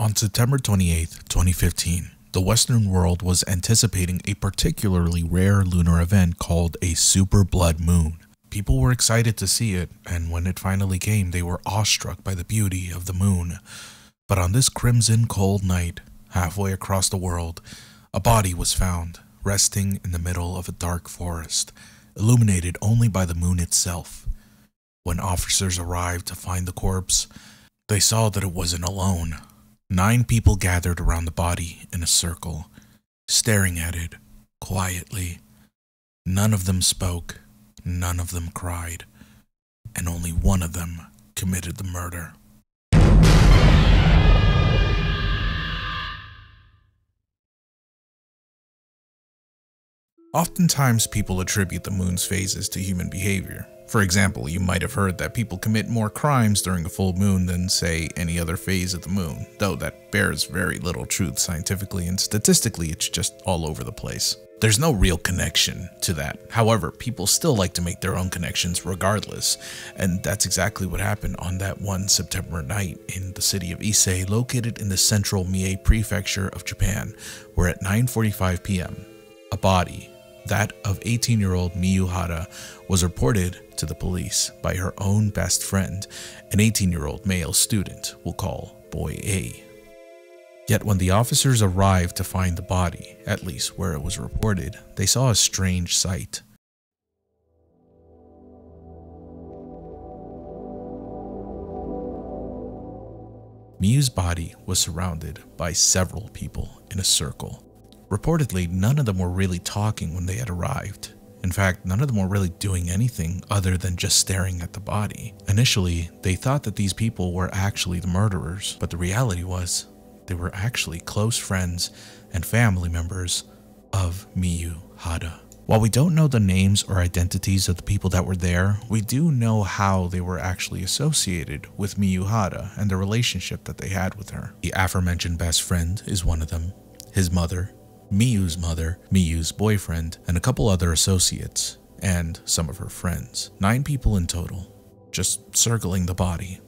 On September 28, 2015, the Western world was anticipating a particularly rare lunar event called a super blood moon. People were excited to see it, and when it finally came, they were awestruck by the beauty of the moon. But on this crimson cold night, halfway across the world, a body was found, resting in the middle of a dark forest, illuminated only by the moon itself. When officers arrived to find the corpse, they saw that it wasn't alone. 9 people gathered around the body in a circle, staring at it quietly. None of them spoke, none of them cried, and only one of them committed the murder. Oftentimes, people attribute the moon's phases to human behavior. For example, you might have heard that people commit more crimes during a full moon than, say, any other phase of the moon, though that bears very little truth scientifically and statistically. It's just all over the place. There's no real connection to that. However, people still like to make their own connections regardless, and that's exactly what happened on that one September night in the city of Ise, located in the central Mie prefecture of Japan, where at 9:45 p.m., a body, that of 18-year-old Miyu Hara, was reported to the police by her own best friend, an 18-year-old male student we'll call Boy A. Yet when the officers arrived to find the body, at least where it was reported, they saw a strange sight. Miyu's body was surrounded by several people in a circle. Reportedly, none of them were really talking when they had arrived. In fact, none of them were really doing anything other than just staring at the body. Initially, they thought that these people were actually the murderers, but the reality was they were actually close friends and family members of Miyu Hara. While we don't know the names or identities of the people that were there, we do know how they were actually associated with Miyu Hara and the relationship that they had with her. The aforementioned best friend is one of them, his mother, Miyu's boyfriend, and a couple other associates, and some of her friends. 9 people in total, just circling the body,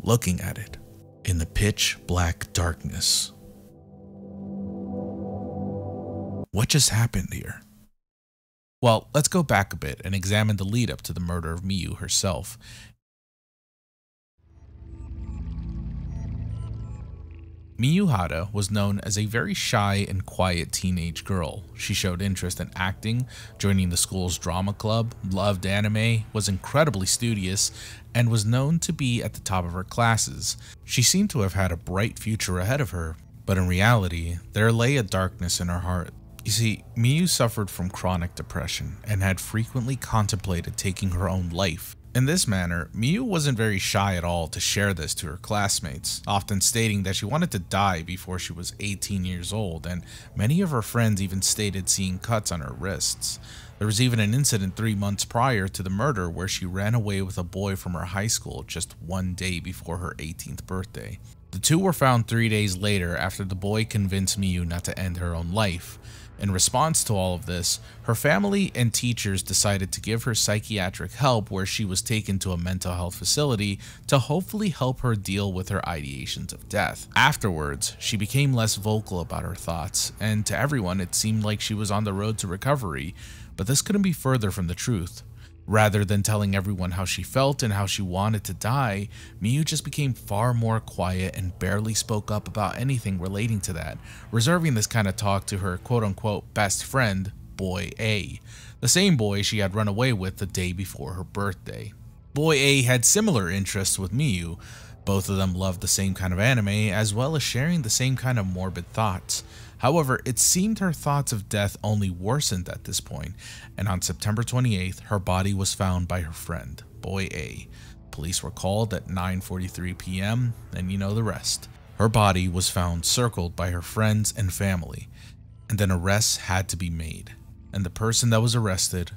looking at it in the pitch black darkness. What just happened here? Well, let's go back a bit and examine the lead up to the murder of Miyu herself. Miyu Hara was known as a very shy and quiet teenage girl. She showed interest in acting, joining the school's drama club, loved anime, was incredibly studious, and was known to be at the top of her classes. She seemed to have had a bright future ahead of her, but in reality, there lay a darkness in her heart. You see, Miyu suffered from chronic depression and had frequently contemplated taking her own life. In this manner, Miyu wasn't very shy at all to share this to her classmates, often stating that she wanted to die before she was 18 years old, and many of her friends even stated seeing cuts on her wrists. There was even an incident 3 months prior to the murder where she ran away with a boy from her high school just one day before her 18th birthday. The two were found 3 days later after the boy convinced Miyu not to end her own life. In response to all of this, her family and teachers decided to give her psychiatric help, where she was taken to a mental health facility to hopefully help her deal with her ideations of death. Afterwards, she became less vocal about her thoughts, and to everyone it seemed like she was on the road to recovery, but this couldn't be further from the truth. Rather than telling everyone how she felt and how she wanted to die, Miyu just became far more quiet and barely spoke up about anything relating to that, reserving this kind of talk to her quote-unquote best friend, Boy A, the same boy she had run away with the day before her birthday. Boy A had similar interests with Miyu. Both of them loved the same kind of anime, as well as sharing the same kind of morbid thoughts. However, it seemed her thoughts of death only worsened at this point, and on September 28th, her body was found by her friend, Boy A. Police were called at 9:43 p.m., and you know the rest. Her body was found circled by her friends and family, and an arrest had to be made, and the person that was arrested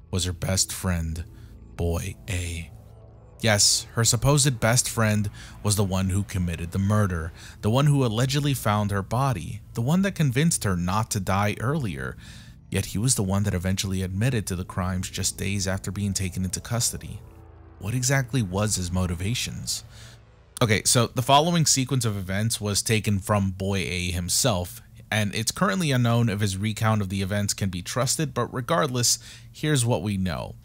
was her best friend, Boy A. Yes, her supposed best friend was the one who committed the murder, the one who allegedly found her body, the one that convinced her not to die earlier, yet he was the one that eventually admitted to the crimes just days after being taken into custody. What exactly was his motivations? Okay, so the following sequence of events was taken from Boy A himself, and it's currently unknown if his recount of the events can be trusted, but regardless, here's what we know.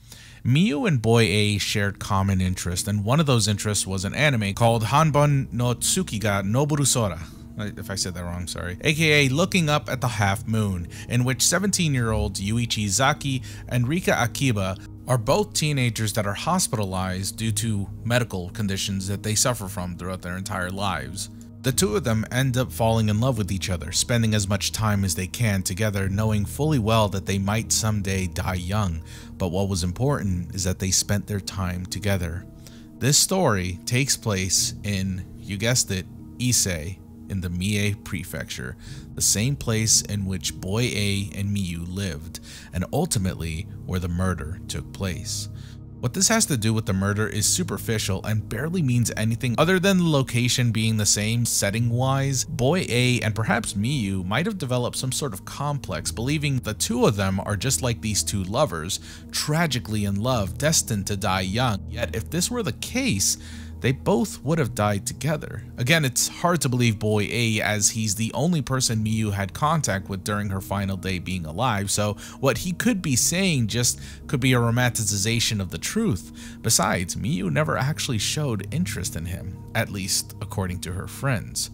Miyu and Boy A shared common interest, and one of those interests was an anime called Hanbon no Tsukiga Noboru Sora. If I said that wrong, sorry. AKA Looking Up at the Half Moon, in which 17-year-olds Yuichi Zaki and Rika Akiba are both teenagers that are hospitalized due to medical conditions that they suffer from throughout their entire lives. The two of them end up falling in love with each other, spending as much time as they can together, knowing fully well that they might someday die young, but what was important is that they spent their time together. This story takes place in, you guessed it, Ise, in the Mie Prefecture, the same place in which Boy A and Miyu lived, and ultimately where the murder took place. What this has to do with the murder is superficial and barely means anything other than the location being the same setting-wise. Boy A and perhaps Miyu might have developed some sort of complex, believing the two of them are just like these two lovers, tragically in love, destined to die young. Yet if this were the case, they both would have died together. Again, it's hard to believe Boy A, as he's the only person Miyu had contact with during her final day being alive, so what he could be saying just could be a romanticization of the truth. Besides, Miyu never actually showed interest in him, at least according to her friends.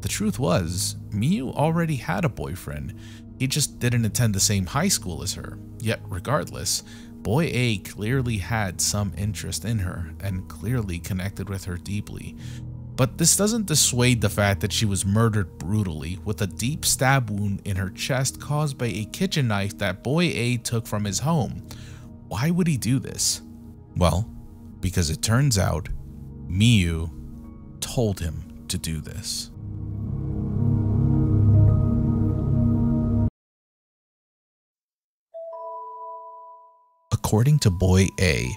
The truth was, Miyu already had a boyfriend. He just didn't attend the same high school as her. Yet regardless, Boy A clearly had some interest in her and clearly connected with her deeply. But this doesn't dissuade the fact that she was murdered brutally with a deep stab wound in her chest caused by a kitchen knife that Boy A took from his home. Why would he do this? Well, because it turns out Miyu told him to do this. According to Boy A,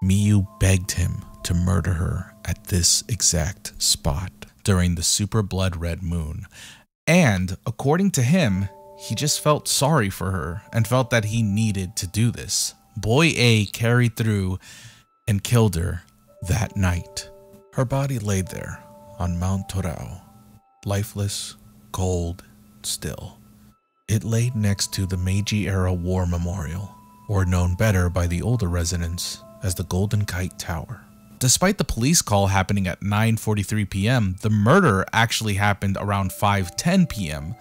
Miyu begged him to murder her at this exact spot during the super blood red moon. And according to him, he just felt sorry for her and felt that he needed to do this. Boy A carried through and killed her that night. Her body laid there on Mount Torao, lifeless, cold, still. It laid next to the Meiji-era war memorial, or known better by the older residents as the Golden Kite Tower. Despite the police call happening at 9:43 p.m., the murder actually happened around 5:10 p.m.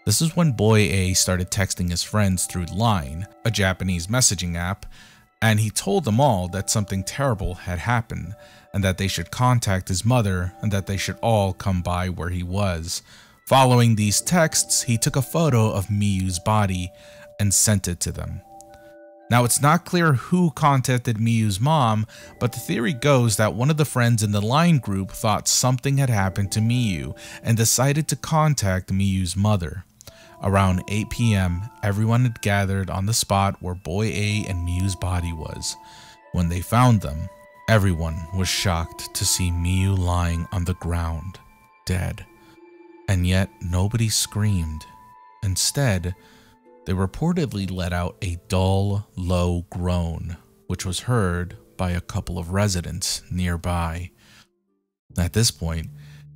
This is when Boy A started texting his friends through Line, a Japanese messaging app, and he told them all that something terrible had happened, and that they should contact his mother, and that they should all come by where he was. Following these texts, he took a photo of Miyu's body and sent it to them. Now, it's not clear who contacted Miyu's mom, but the theory goes that one of the friends in the Line group thought something had happened to Miyu and decided to contact Miyu's mother. Around 8 p.m., everyone had gathered on the spot where Boy A and Miyu's body was. When they found them, everyone was shocked to see Miyu lying on the ground, dead. And yet, nobody screamed. Instead, they reportedly let out a dull, low groan, which was heard by a couple of residents nearby. At this point,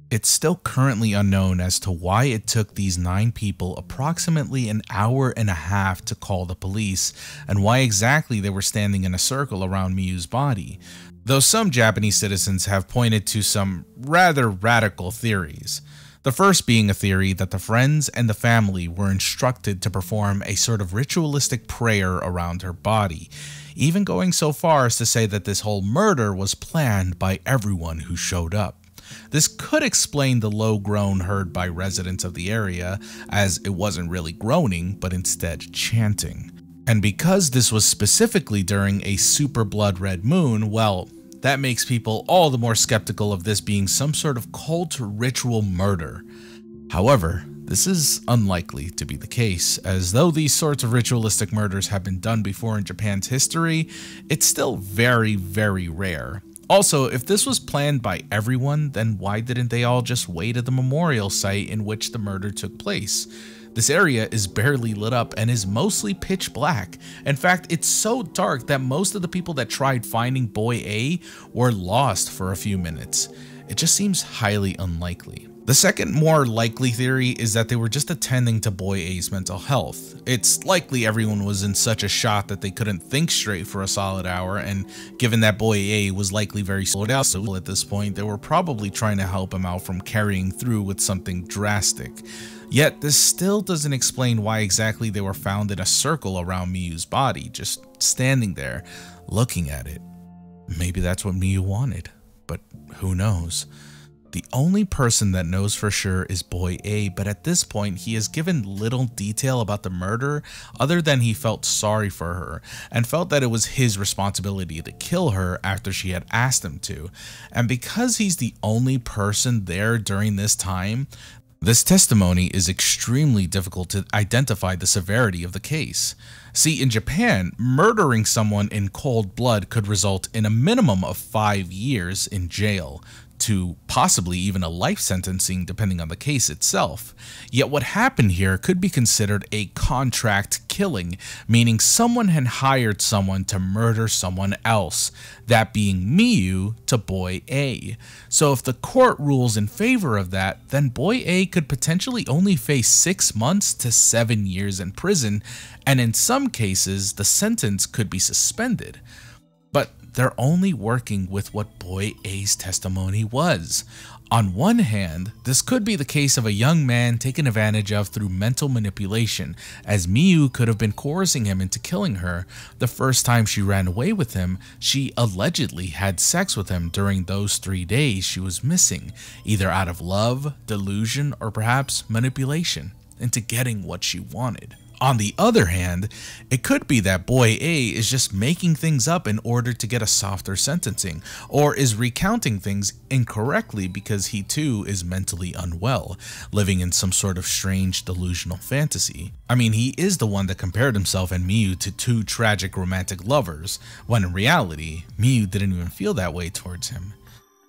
it's still currently unknown as to why it took these 9 people approximately an hour and a half to call the police, and why exactly they were standing in a circle around Miyu's body, though some Japanese citizens have pointed to some rather radical theories. The first being a theory that the friends and the family were instructed to perform a sort of ritualistic prayer around her body, even going so far as to say that this whole murder was planned by everyone who showed up. This could explain the low groan heard by residents of the area, as it wasn't really groaning, but instead chanting. And because this was specifically during a super blood red moon, well, that makes people all the more skeptical of this being some sort of cult ritual murder. However, this is unlikely to be the case, as though these sorts of ritualistic murders have been done before in Japan's history, it's still very, very rare. Also, if this was planned by everyone, then why didn't they all just wait at the memorial site in which the murder took place? This area is barely lit up and is mostly pitch black. In fact, it's so dark that most of the people that tried finding Boy A were lost for a few minutes. it just seems highly unlikely. The second more likely theory is that they were just attending to Boy A's mental health. It's likely everyone was in such a shock that they couldn't think straight for a solid hour, and given that Boy A was likely very slowed out so at this point, they were probably trying to help him out from carrying through with something drastic. Yet this still doesn't explain why exactly they were found in a circle around Miyu's body, just standing there, looking at it. Maybe that's what Miyu wanted, but who knows? The only person that knows for sure is Boy A, but at this point he has given little detail about the murder other than he felt sorry for her and felt that it was his responsibility to kill her after she had asked him to. And because he's the only person there during this time, this testimony is extremely difficult to identify the severity of the case. See, in Japan, murdering someone in cold blood could result in a minimum of 5 years in jail, to possibly even a life sentencing depending on the case itself. Yet what happened here could be considered a contract killing, meaning someone had hired someone to murder someone else, that being Miyu to Boy A. So if the court rules in favor of that, then Boy A could potentially only face 6 months to 7 years in prison, and in some cases the sentence could be suspended. But they're only working with what Boy A's testimony was. On one hand, this could be the case of a young man taken advantage of through mental manipulation, as Miyu could have been coercing him into killing her. The first time she ran away with him, she allegedly had sex with him during those 3 days she was missing, either out of love, delusion, or perhaps manipulation into getting what she wanted. On the other hand, it could be that Boy A is just making things up in order to get a softer sentencing, or is recounting things incorrectly because he too is mentally unwell, living in some sort of strange delusional fantasy. I mean, he is the one that compared himself and Miyu to 2 tragic romantic lovers, when in reality, Miyu didn't even feel that way towards him.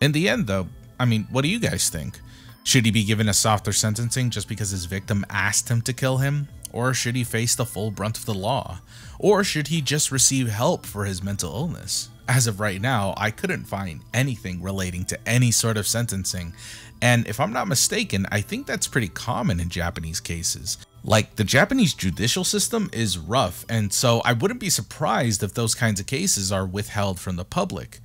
In the end though, I mean, what do you guys think? Should he be given a softer sentencing just because his victim asked him to kill him? Or should he face the full brunt of the law? Or should he just receive help for his mental illness? As of right now, I couldn't find anything relating to any sort of sentencing, and if I'm not mistaken, I think that's pretty common in Japanese cases. Like, the Japanese judicial system is rough, and so I wouldn't be surprised if those kinds of cases are withheld from the public.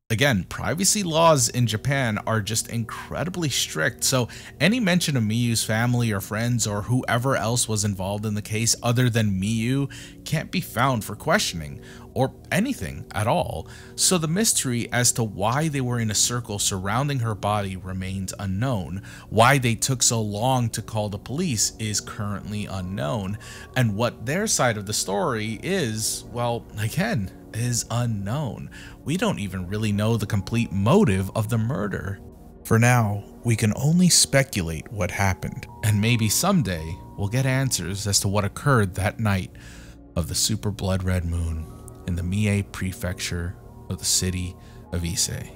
Again, privacy laws in Japan are just incredibly strict, so any mention of Miyu's family or friends or whoever else was involved in the case other than Miyu can't be found for questioning, or anything at all. So the mystery as to why they were in a circle surrounding her body remains unknown. Why they took so long to call the police is currently unknown, and what their side of the story is, well, again, is unknown. We don't even really know the complete motive of the murder. For now, we can only speculate what happened, and maybe someday we'll get answers as to what occurred that night of the super blood red moon in the Mie prefecture of the city of Ise.